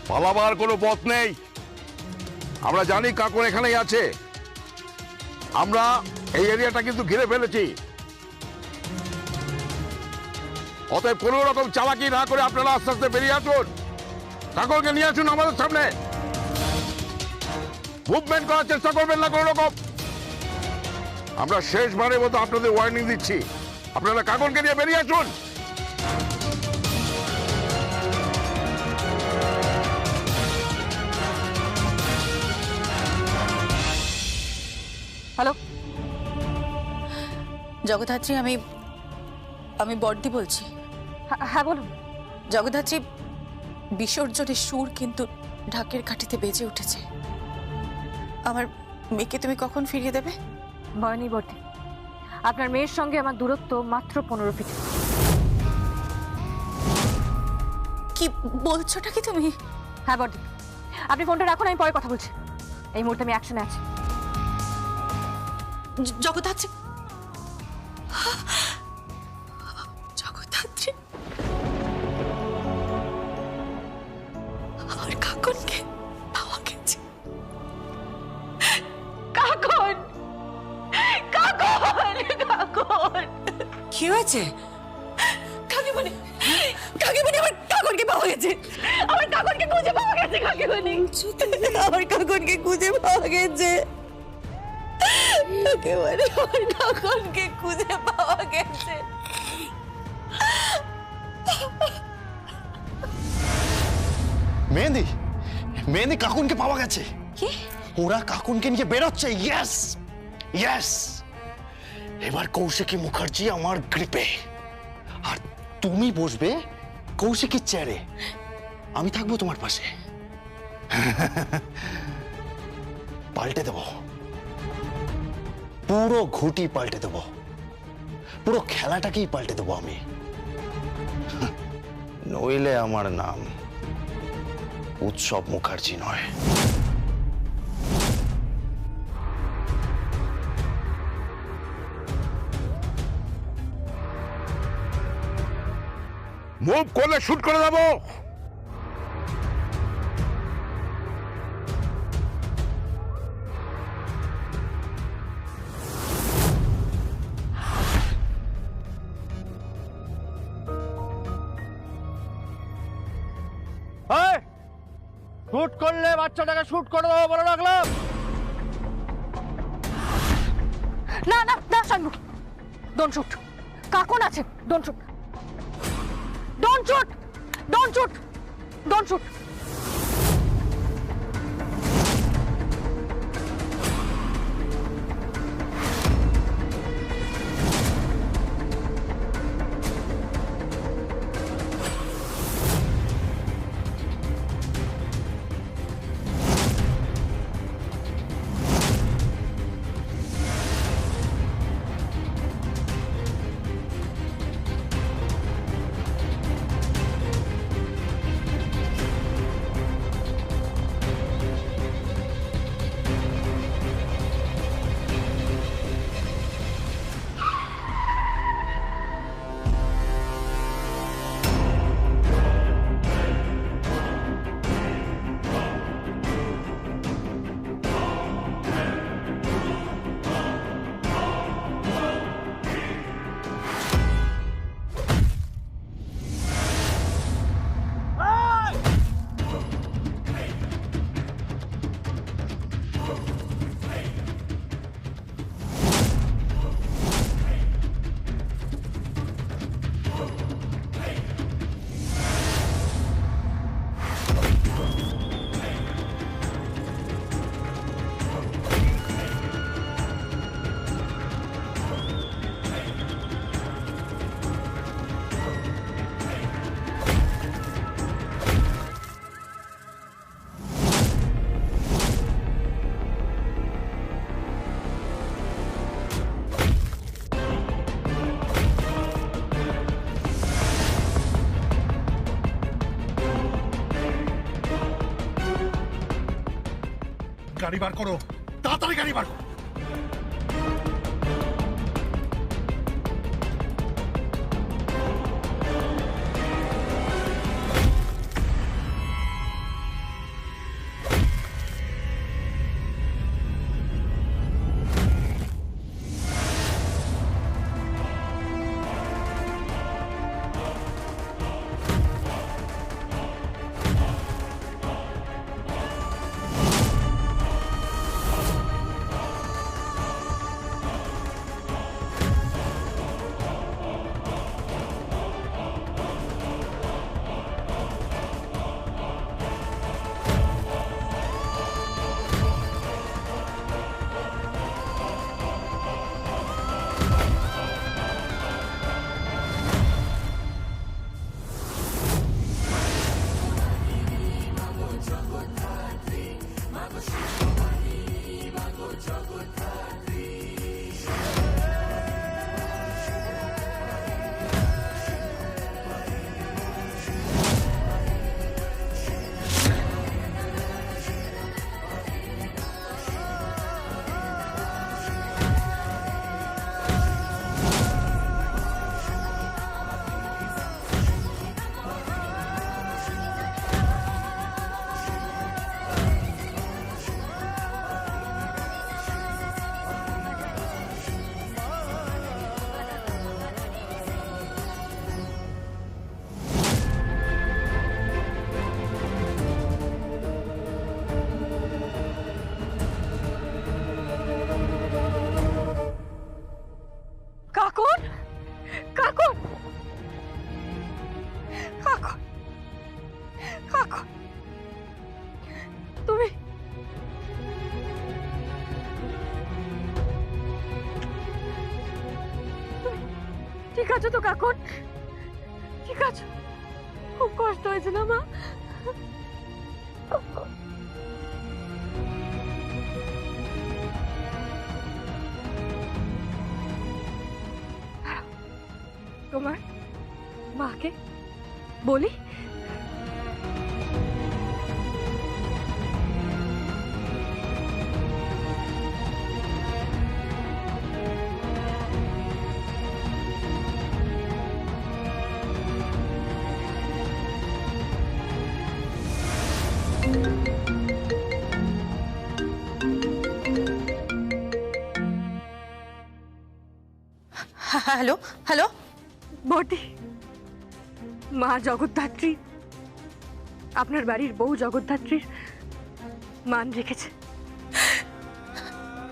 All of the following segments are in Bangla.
পালাবার কোনো পথ নেই। আমরা জানি কাকন এখানেই আছে। আমরা এই এরিয়াটা কিন্তু ঘিরে ফেলেছি। অতএব কোন রকম চালাকি না করে আপনারা আস্তে আস্তে বেরিয়ে আসুন। কাকনকে নিয়ে আসুন আমাদের সামনে। মুভমেন্ট করার চেষ্টা করবেন না কোন রকম। আমরা শেষবারের মতো আপনাদের ওয়ার্নিং দিচ্ছি, আপনারা কাকনকে নিয়ে বেরিয়ে আসুন। হ্যালো জগদ্ধাত্রী, আমি বর্দি বলছি। হ্যাঁ বলুন। জগদ্ধাত্রী, বিসর্জনের সুর কিন্তু ঢাকের কাঠিতে বেজে উঠেছে। আমার মেয়েকে তুমি কখন ফিরিয়ে দেবে? ভয় নেই বর্দি, আপনার মেয়ের সঙ্গে আমার দূরত্ব মাত্র 15 ফিট। কি বলছোটা কি তুমি? হ্যাঁ বর্দি, আপনি ফোনটা রাখুন, আমি পরে কথা বলছি। এই মুহূর্তে আমি অ্যাকশনে আছি। জগদ্ধাত্রী, জগদ্ধাত্রী, আমার কাকনকে পাওয়া গেছে। কাকন, কাকন, কাকন! কি হয়েছে? কাকিমণি, কাকিমণি, আমার কাকনকে পাওয়া গেছে। আমার কাকনকে খুঁজে পাওয়া গেছে কাকিমণি। আমার কাকনকে খুঁজে পাওয়া গেছে। একেবারে আমার কাকনকে খুঁজে পাওয়া গেছে। মেহেন্দি, মেহেন্দি, কাকুনকে পাওয়া গেছে। কি? ওরা কাকুনকে নিয়ে বেরোচ্ছে। Yes, yes. এবার কৌশিকী মুখার্জি আমার গ্রিপে, আর তুমি বসবে কৌশিকীর চেয়ারে। আমি থাকবো তোমার পাশে। পাল্টে দেব, পুরো ঘুটি পাল্টে দেব, পুরো খেলাটাকেই পাল্টে দেবো আমি। নইলে আমার নাম উৎসব মুখার্জি নয়। মুভ করলে শুট করে দেবো। শুট করলে বাচ্চাটাকে শুট করে দেবো বলে রাখলাম। না না না শানু, ডোন্ট শুট। কাকন আছে, don't shoot, don't shoot, don't shoot, don't shoot. গাড়ি বার করো, তাড়াতাড়ি গাড়ি বার করো। তুমি ঠিক আছো তো কাকুন? ঠিক আছো? খুব কষ্ট হয়েছে না মা? তোমার মাকে বলি? হ্যালো হ্যালো বটি, মা জগদ্ধাত্রী আপনার বাড়ির বউ জগদ্ধাত্রীর মান রেখেছে।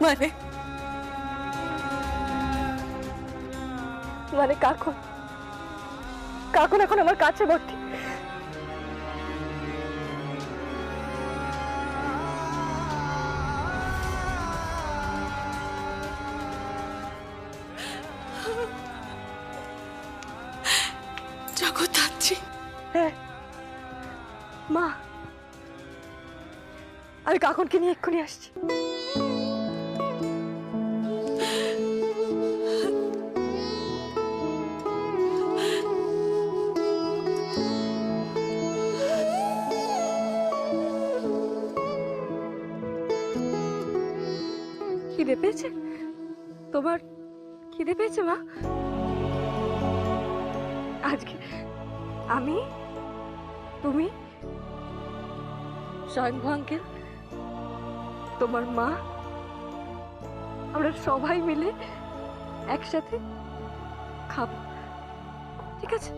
মানে মানে কাকুন, কাকুন এখন আমার কাছে বটি। জগদ্ধাত্রী, হ্যাঁ মা, আমি কাকুনকে নিয়ে এক্ষুনি আসছি। খিদে পেয়েছে তোমার? খিদে পেয়েছে মা? আজকে আমি, তুমি, স্বয়ংভু আঙ্কেল, তোমার মা, আমরা সবাই মিলে একসাথে খাবো, ঠিক আছে?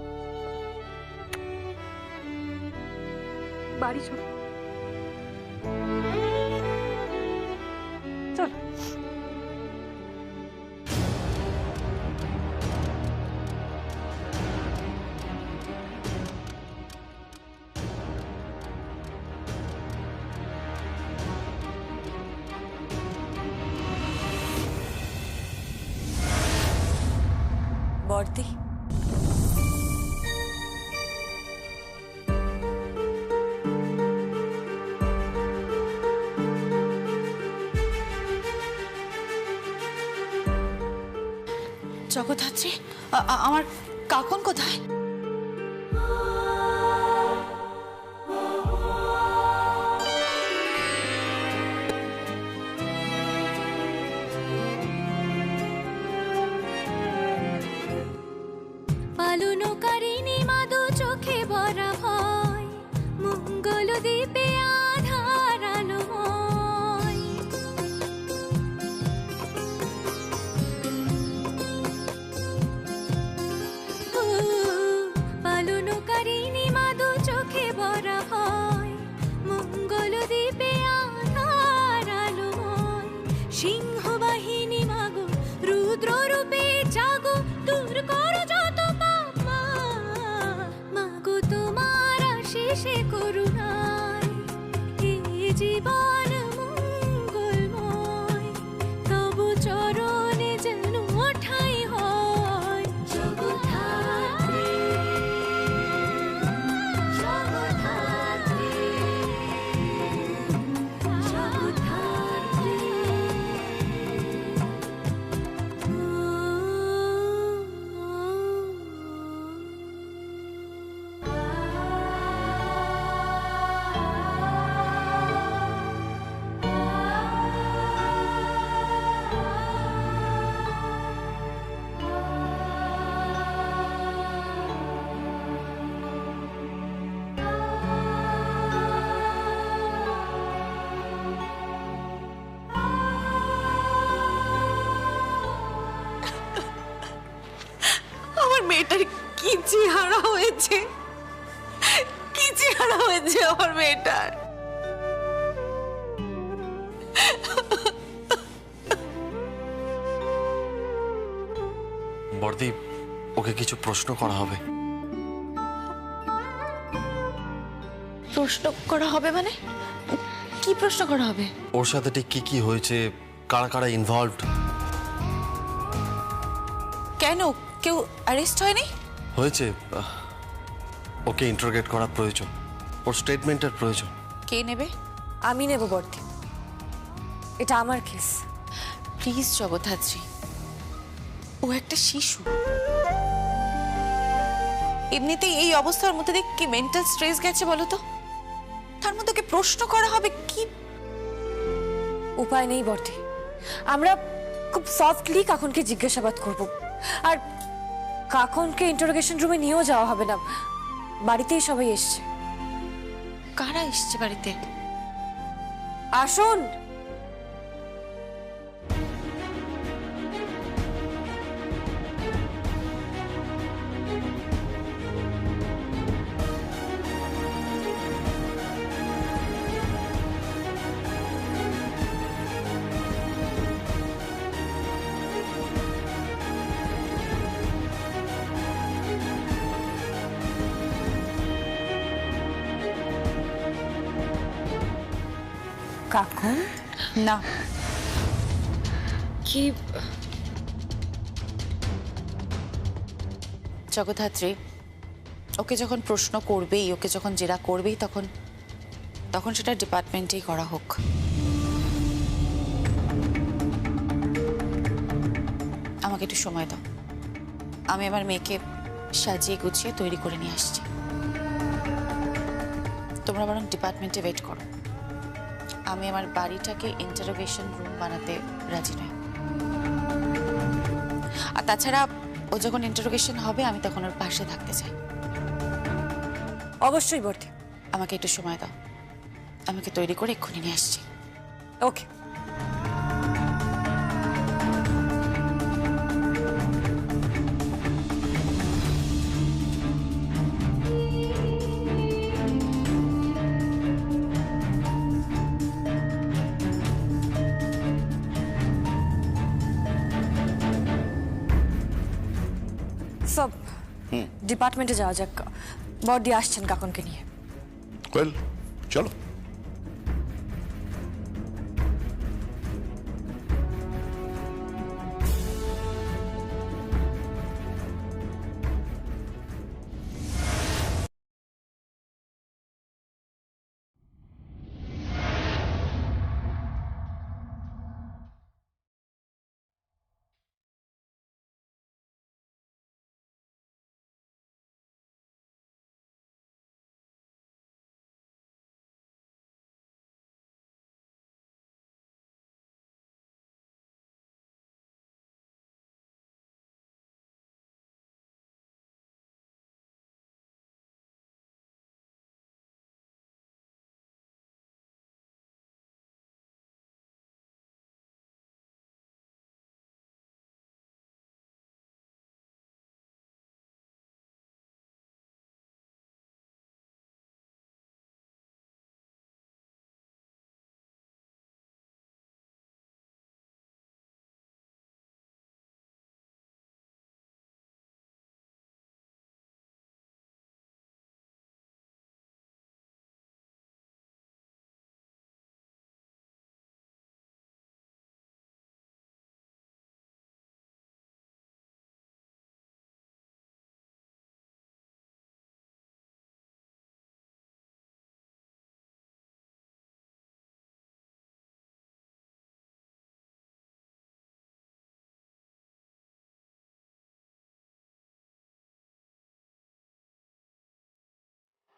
বাড়ি চলো, চলো। বর্দি, জগদ্ধাত্রী, আমার কাকুন কোথায়? পালনকারিণী মাদু চোখে ভরা ভয়, মঙ্গল দ্বীপে আধার আলোময়। পালনকারিণী মাদু চোখে ভরা ভয়, মঙ্গল দ্বীপে আধার আলোময়। সিংহ বাহিনী মাগো, রুদ্র রূপে জাগো, দূর করো যত পাপ মা। মাগো তোমার আশিসে করুণায় এ জীবন মঙ্গলময়, তব চরণে যেন ঠাঁই হয়। জগদ্ধাত্রী, জগদ্ধাত্রী, জগদ্ধাত্রী। আমার মেয়েটার কি চেহারা হয়েছে, কি চেহারা হয়েছে আমার মেয়েটার। বর্দি, ওকে কিছু প্রশ্ন করা হবে। প্রশ্ন করা হবে মানে? কি প্রশ্ন করা হবে? ওর সাথে ঠিক কি কি হয়েছে, কারা কারা ইনভলভড। কেন কেউ অ্যারেস্ট হয়নি? হয়েছে, ওকে ইন্টারোগেট করা প্রয়োজন, ওর স্টেটমেন্টের প্রয়োজন। কে নেবে? আমি নেব বর্দি, এটা আমার কেস। প্লিজ জগদ্ধাত্রী, ও একটা শিশু, এমনিতেই এই অবস্থার মধ্যে দিয়ে কি মেন্টাল স্ট্রেস গেছে বলো তো? তার মধ্যে ওকে প্রশ্ন করা হবে কি? উপায় নেই বর্দি, আমরা খুব সফটলি কাকনকে জিজ্ঞাসাবাদ করব। আর কাকনকে ইন্টারোগেশন রুমে নিয়েও যাওয়া হবে না, বাড়িতেই সবাই এসছে। কারা এসছে বাড়িতে? আসুন। কাকন না, কি জগদ্ধাত্রী, ওকে যখন প্রশ্ন করবেই, ওকে যখন জেরা করবেই, তখন তখন সেটা ডিপার্টমেন্টেই করা হোক। আমাকে একটু সময় দাও, আমি আমার মেয়েকে সাজিয়ে গুছিয়ে তৈরি করে নিয়ে আসছি। তোমরা বরং ডিপার্টমেন্টে ওয়েট করো, আমি আমার বাড়িটাকে ইন্টারোগেশন রুম বানাতে রাজি নই। আর তাছাড়া ও যখন ইন্টারোগেশন হবে আমি তখন ওর পাশে থাকতে চাই। অবশ্যই বর্দি, আমাকে একটু সময় দাও, আমাকে তৈরি করে এক্ষুনি নিয়ে আসছি। ওকে। সব ডিপার্টমেন্টে যাওয়া যাক, বর্দি আসছেন কাকনকে নিয়ে। ওয়েল, চলো।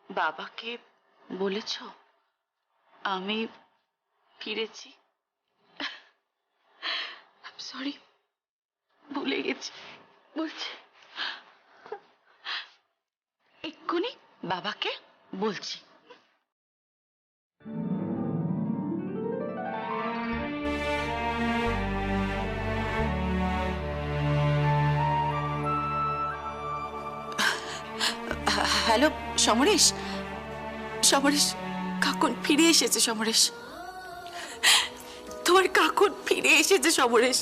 বাবাকে বলেছ আমি ফিরেছি? সরি, ভুলে গেছি, বলছি এক্ষুনি বাবাকে বলছি। হ্যালো সমরেশ, সমরেশ, কাকুন ফিরে এসেছে। সমরেশ, তোমার কাকুন ফিরে এসেছে। সমরেশ,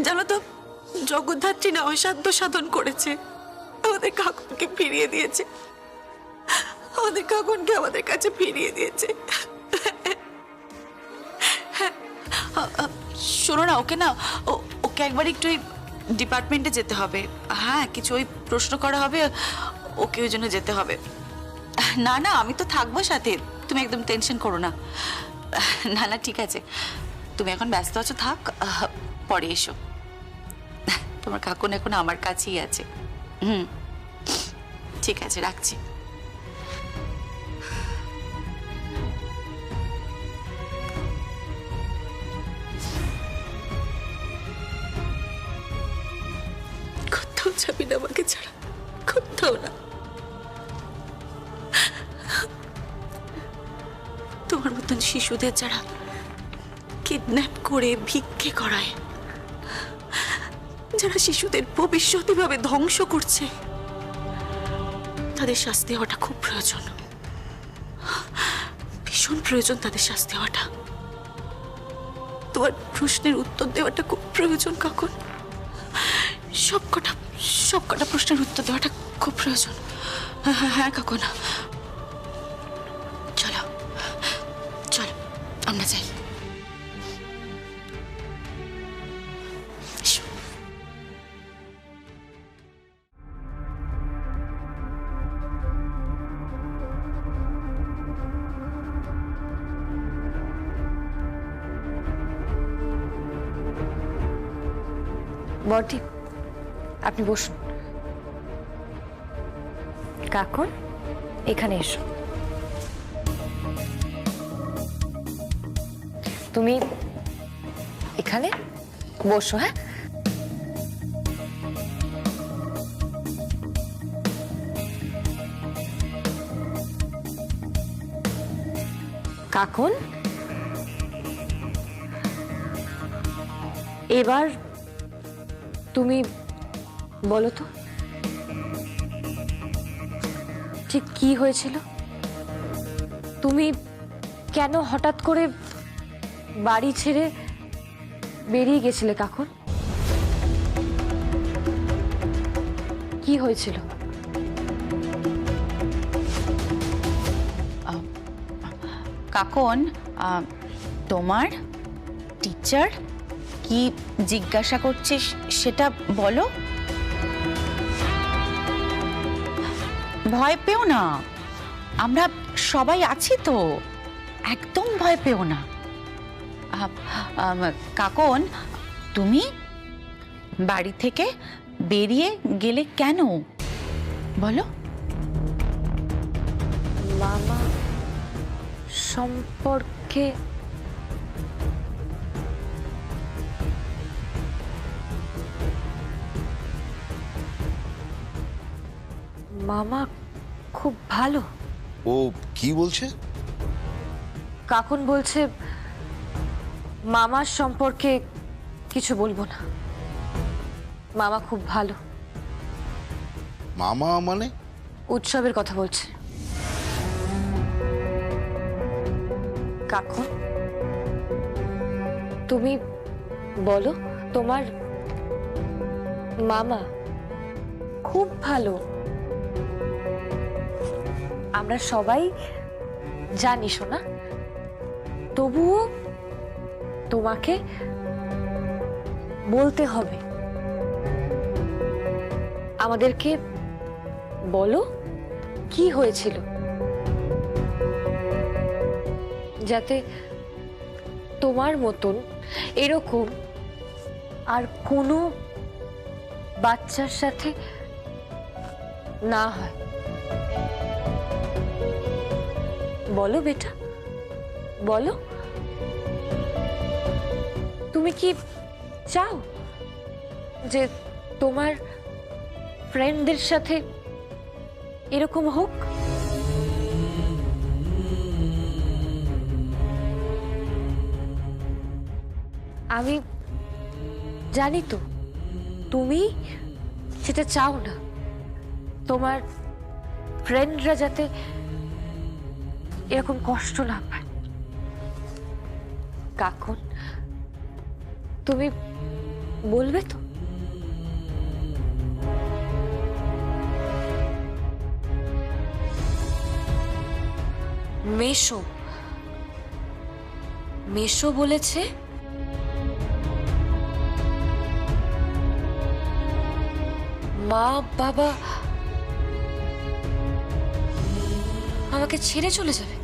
জানো তো জগদ্ধাত্রী না অসাধ্য সাধন করেছে, আমাদের কাকুনকে ফিরিয়ে দিয়েছে, আমাদের কাকুনকে আমাদের কাছে ফিরিয়ে দিয়েছে। শোনো না, ওকে না ওকে একবার একটু ওই ডিপার্টমেন্টে যেতে হবে। হ্যাঁ, কিছু ওই প্রশ্ন করা হবে, ওকে ওই জন্য যেতে হবে। না না, আমি তো থাকবো সাথে, তুমি একদম টেনশন করো না। না না, ঠিক আছে, তুমি এখন ব্যস্ত আছো, থাক, পরে এসো। তোমার কাকুন এখন আমার কাছেই আছে। ঠিক আছে, রাখছি। কোথাও যাবি না আমাকে ছাড়া, কোথাও না। তোমার মতন শিশুদের যারা কিডন্যাপ করে ভিক্ষে করায়, যারা শিশুদের ভবিষ্যৎ এভাবে ধ্বংস করছে, তাদের শাস্তি হওয়াটা খুব প্রয়োজন, ভীষণ প্রয়োজন তাদের শাস্তি হওয়াটা। তোমার প্রশ্নের উত্তর দেওয়াটা খুব প্রয়োজন কাকুন, সবকটা প্রশ্নের উত্তর দেওয়াটা খুব প্রয়োজন। হ্যাঁ কাকুন, চলো চলো আমরা যাই। এসো। বটি, আপনি বসুন। কাকুন, এখানে এসো। তুমি এখানে বসো। হ্যাঁ, কাকুন, এবার তুমি বলো তো ঠিক কি হয়েছিল? তুমি কেন হঠাৎ করে বাড়ি ছেড়ে বেরিয়ে গেছিলে কাকুন? কি হয়েছিল? কাকুন, তোমার টিচার কি জিজ্ঞাসা করছিস সেটা বলো। ভয় পেও না, আমরা সবাই আছি তো, একদম ভয় পেও না। কাকুন, তুমি বাড়ি থেকে বেরিয়ে গেলে কেন বলো? মামা সম্পর্কে মামা খুব ভালো। ও কি বলছে? কাকুন বলছে মামার সম্পর্কে কিছু বলবো না, মামা খুব ভালো। মামা মানে? উৎসবের কথা বলছে। কাকুন, তুমি বলো, তোমার মামা খুব ভালো। আমরা সবাই জানি শোনা, তবুও তোমাকে বলতে হবে। আমাদেরকে বলো কি হয়েছিল, যাতে তোমার মতন এরকম আর কোনো বাচ্চার সাথে না হয়। বলো বেটা, বলো, তুমি কি চাও যে তোমার ফ্রেন্ডদের সাথে এরকম হোক? আমি জানি তো তুমি সেটা চাও না, তোমার ফ্রেন্ডরা যাতে এরকম কষ্ট না পায়। কাকুন, তুমি বলবে তো? মেশো, মেশো বলেছে মা বাবা আমাকে ছেড়ে চলে যাবে?